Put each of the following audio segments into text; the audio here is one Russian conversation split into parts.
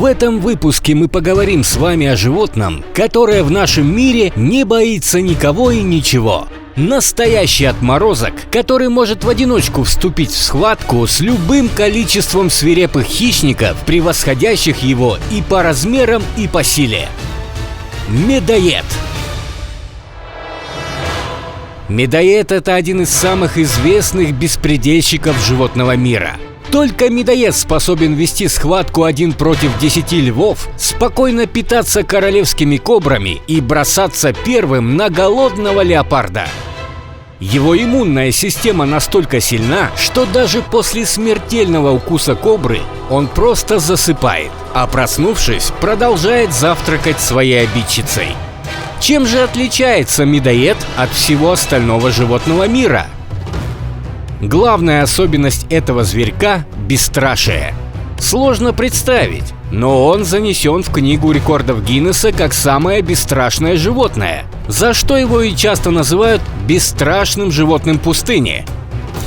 В этом выпуске мы поговорим с вами о животном, которое в нашем мире не боится никого и ничего. Настоящий отморозок, который может в одиночку вступить в схватку с любым количеством свирепых хищников, превосходящих его и по размерам, и по силе. Медоед. Медоед – это один из самых известных беспредельщиков животного мира. Только медоед способен вести схватку 1 против 10 львов, спокойно питаться королевскими кобрами и бросаться первым на голодного леопарда. Его иммунная система настолько сильна, что даже после смертельного укуса кобры он просто засыпает, а проснувшись, продолжает завтракать своей обидчицей. Чем же отличается медоед от всего остального животного мира? Главная особенность этого зверька – бесстрашие. Сложно представить, но он занесен в книгу рекордов Гиннесса как самое бесстрашное животное, за что его и часто называют бесстрашным животным пустыни.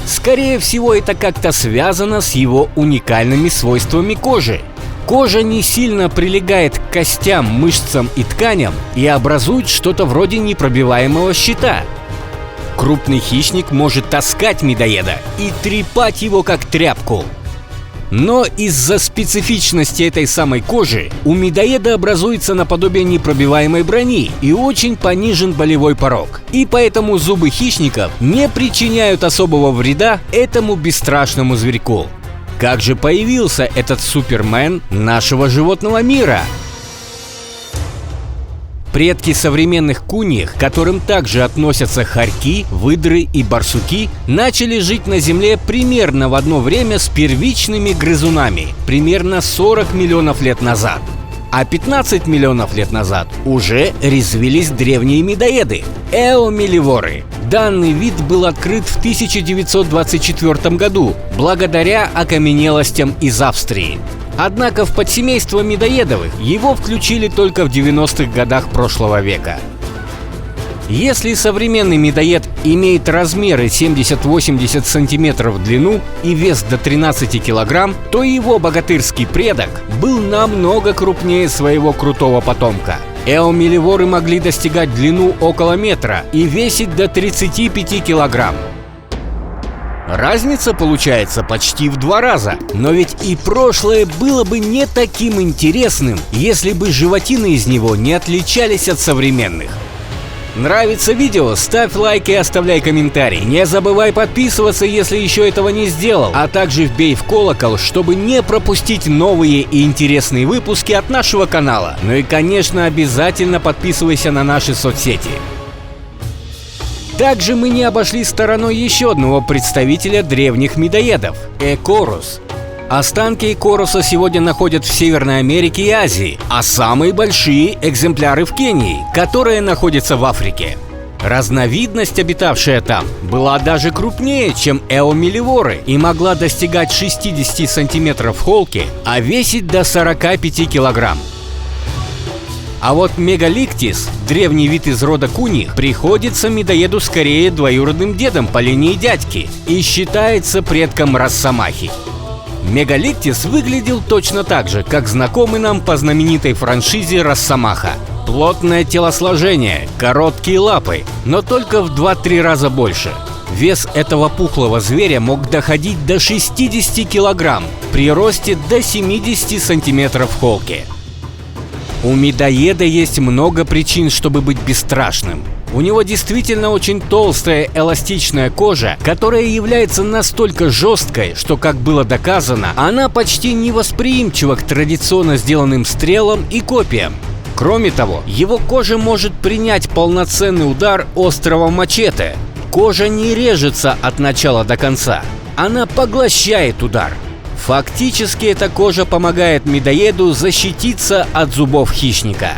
Скорее всего, это как-то связано с его уникальными свойствами кожи. Кожа не сильно прилегает к костям, мышцам и тканям и образует что-то вроде непробиваемого щита. Крупный хищник может таскать медоеда и трепать его как тряпку. Но из-за специфичности этой самой кожи у медоеда образуется наподобие непробиваемой брони и очень понижен болевой порог. И поэтому зубы хищников не причиняют особого вреда этому бесстрашному зверьку. Как же появился этот супермен нашего животного мира? Предки современных куньих, к которым также относятся хорьки, выдры и барсуки, начали жить на Земле примерно в одно время с первичными грызунами, примерно 40 миллионов лет назад. А 15 миллионов лет назад уже резвились древние медоеды – эомеливоры. Данный вид был открыт в 1924 году благодаря окаменелостям из Австрии. Однако в подсемейство медоедовых его включили только в 90-х годах прошлого века. Если современный медоед имеет размеры 70-80 см в длину и вес до 13 кг, то его богатырский предок был намного крупнее своего крутого потомка. Эомеливоры могли достигать длину около метра и весить до 35 кг. Разница получается почти в 2 раза. Но ведь и прошлое было бы не таким интересным, если бы животины из него не отличались от современных. Нравится видео? Ставь лайк и оставляй комментарий. Не забывай подписываться, если еще этого не сделал, а также вбей в колокол, чтобы не пропустить новые и интересные выпуски от нашего канала. Ну и, конечно, обязательно подписывайся на наши соцсети. Также мы не обошли стороной еще одного представителя древних медоедов – Экорус. Останки Экоруса сегодня находят в Северной Америке и Азии, а самые большие экземпляры в Кении, которая находится в Африке. Разновидность, обитавшая там, была даже крупнее, чем эомеливоры, и могла достигать 60 см холки, а весить до 45 кг. А вот мегаликтис, древний вид из рода куньих, приходится медоеду скорее двоюродным дедом по линии дядьки и считается предком росомахи. Мегаликтис выглядел точно так же, как знакомый нам по знаменитой франшизе Росомаха. Плотное телосложение, короткие лапы, но только в 2-3 раза больше. Вес этого пухлого зверя мог доходить до 60 кг при росте до 70 см холки. У медоеда есть много причин, чтобы быть бесстрашным. У него действительно очень толстая эластичная кожа, которая является настолько жесткой, что, как было доказано, она почти невосприимчива к традиционно сделанным стрелам и копьям. Кроме того, его кожа может принять полноценный удар острого мачете. Кожа не режется от начала до конца, она поглощает удар. Фактически эта кожа помогает медоеду защититься от зубов хищника.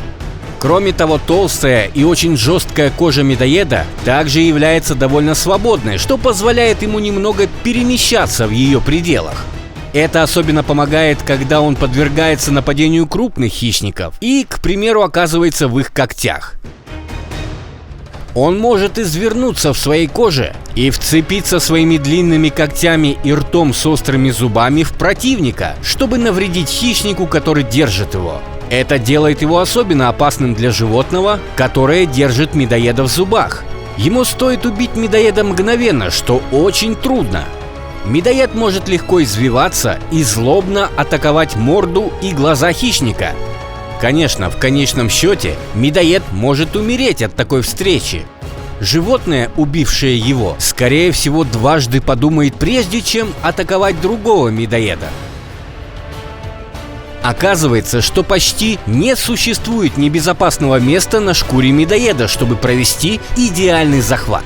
Кроме того, толстая и очень жесткая кожа медоеда также является довольно свободной, что позволяет ему немного перемещаться в ее пределах. Это особенно помогает, когда он подвергается нападению крупных хищников и, к примеру, оказывается в их когтях. Он может извернуться в своей коже и вцепиться своими длинными когтями и ртом с острыми зубами в противника, чтобы навредить хищнику, который держит его. Это делает его особенно опасным для животного, которое держит медоеда в зубах. Ему стоит убить медоеда мгновенно, что очень трудно. Медоед может легко извиваться и злобно атаковать морду и глаза хищника. Конечно, в конечном счете медоед может умереть от такой встречи. Животное, убившее его, скорее всего, дважды подумает, прежде чем атаковать другого медоеда. Оказывается, что почти не существует небезопасного места на шкуре медоеда, чтобы провести идеальный захват.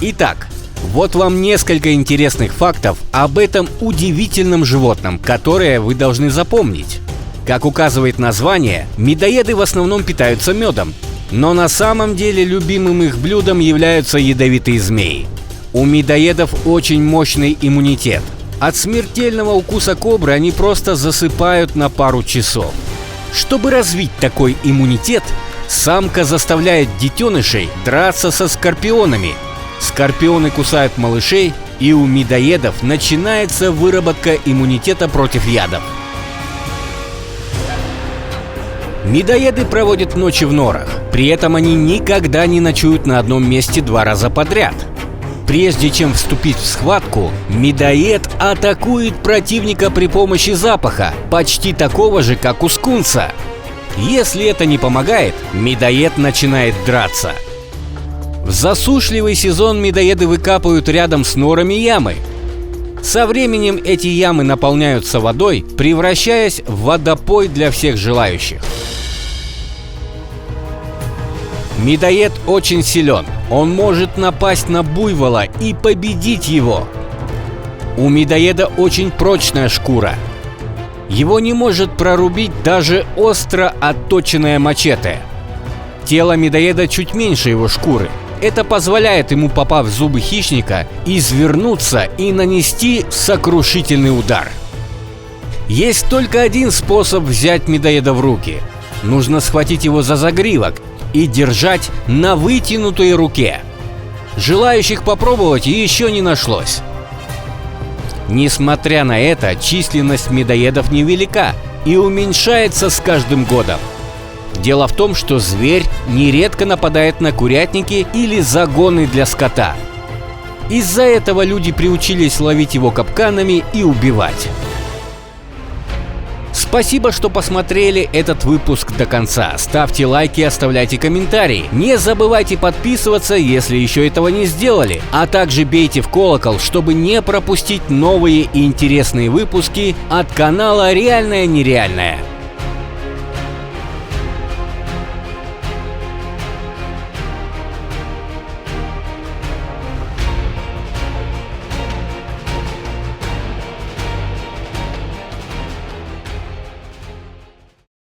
Итак, вот вам несколько интересных фактов об этом удивительном животном, которые вы должны запомнить. Как указывает название, медоеды в основном питаются медом, но на самом деле любимым их блюдом являются ядовитые змеи. У медоедов очень мощный иммунитет. От смертельного укуса кобры они просто засыпают на пару часов. Чтобы развить такой иммунитет, самка заставляет детенышей драться со скорпионами. Скорпионы кусают малышей, и у медоедов начинается выработка иммунитета против ядов. Медоеды проводят ночи в норах, при этом они никогда не ночуют на одном месте 2 раза подряд. Прежде чем вступить в схватку, медоед атакует противника при помощи запаха, почти такого же, как у скунса. Если это не помогает, медоед начинает драться. В засушливый сезон медоеды выкапывают рядом с норами ямы. Со временем эти ямы наполняются водой, превращаясь в водопой для всех желающих. Медоед очень силен. Он может напасть на буйвола и победить его. У медоеда очень прочная шкура. Его не может прорубить даже остро отточенное мачете. Тело медоеда чуть меньше его шкуры. Это позволяет ему, попав в зубы хищника, извернуться и нанести сокрушительный удар. Есть только один способ взять медоеда в руки. Нужно схватить его за загривок и держать на вытянутой руке. Желающих попробовать еще не нашлось. Несмотря на это, численность медоедов невелика и уменьшается с каждым годом. Дело в том, что зверь нередко нападает на курятники или загоны для скота. Из-за этого люди приучились ловить его капканами и убивать. Спасибо, что посмотрели этот выпуск до конца. Ставьте лайки и оставляйте комментарии. Не забывайте подписываться, если еще этого не сделали. А также бейте в колокол, чтобы не пропустить новые и интересные выпуски от канала «Реальное нереальное».